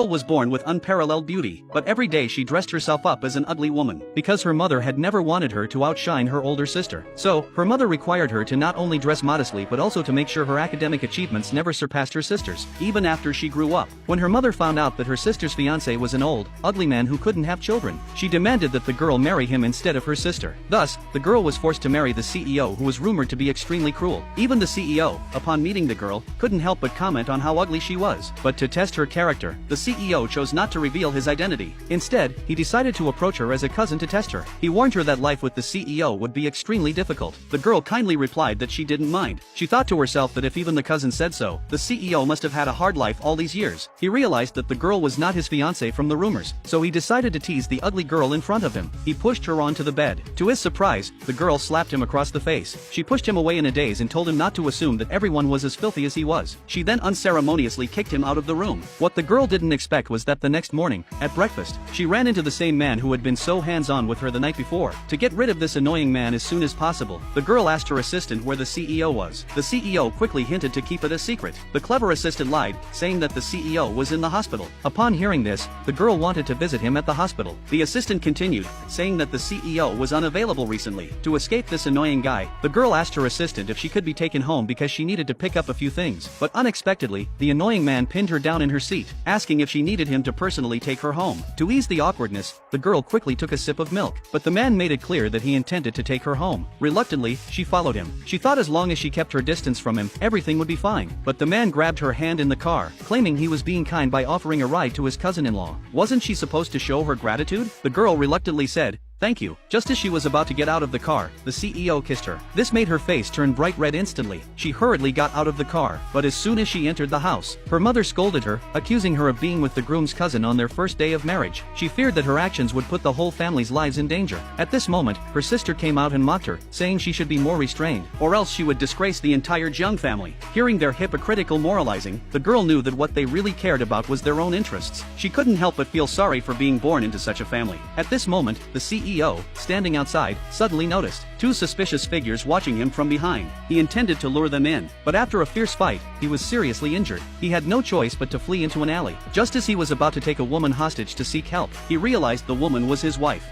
was born with unparalleled beauty, but every day she dressed herself up as an ugly woman, because her mother had never wanted her to outshine her older sister. So, her mother required her to not only dress modestly but also to make sure her academic achievements never surpassed her sister's, even after she grew up. When her mother found out that her sister's fiancé was an old, ugly man who couldn't have children, she demanded that the girl marry him instead of her sister. Thus, the girl was forced to marry the CEO, who was rumored to be extremely cruel. Even the CEO, upon meeting the girl, couldn't help but comment on how ugly she was. But to test her character, the CEO chose not to reveal his identity. Instead, he decided to approach her as a cousin to test her. He warned her that life with the CEO would be extremely difficult. The girl kindly replied that she didn't mind. She thought to herself that if even the cousin said so, the CEO must have had a hard life all these years. He realized that the girl was not his fiancée from the rumors, so he decided to tease the ugly girl in front of him. He pushed her onto the bed. To his surprise, the girl slapped him across the face. She pushed him away in a daze and told him not to assume that everyone was as filthy as he was. She then unceremoniously kicked him out of the room. What the girl didn't expect was that the next morning, at breakfast, she ran into the same man who had been so hands-on with her the night before. To get rid of this annoying man as soon as possible, the girl asked her assistant where the CEO was. The CEO quickly hinted to keep it a secret. The clever assistant lied, saying that the CEO was in the hospital. Upon hearing this, the girl wanted to visit him at the hospital. The assistant continued, saying that the CEO was unavailable recently. To escape this annoying guy, the girl asked her assistant if she could be taken home because she needed to pick up a few things. But unexpectedly, the annoying man pinned her down in her seat, asking if she needed him to personally take her home. To ease the awkwardness, the girl quickly took a sip of milk, but the man made it clear that he intended to take her home. Reluctantly, she followed him. She thought as long as she kept her distance from him, everything would be fine. But the man grabbed her hand in the car, claiming he was being kind by offering a ride to his cousin-in-law. Wasn't she supposed to show her gratitude? The girl reluctantly said, "Thank you." Just as she was about to get out of the car, the CEO kissed her. This made her face turn bright red instantly. She hurriedly got out of the car, but as soon as she entered the house, her mother scolded her, accusing her of being with the groom's cousin on their first day of marriage. She feared that her actions would put the whole family's lives in danger. At this moment, her sister came out and mocked her, saying she should be more restrained, or else she would disgrace the entire Jung family. Hearing their hypocritical moralizing, the girl knew that what they really cared about was their own interests. She couldn't help but feel sorry for being born into such a family. At this moment, the CEO, standing outside, suddenly noticed two suspicious figures watching him from behind. He intended to lure them in, but after a fierce fight, he was seriously injured. He had no choice but to flee into an alley. Just as he was about to take a woman hostage to seek help, he realized the woman was his wife.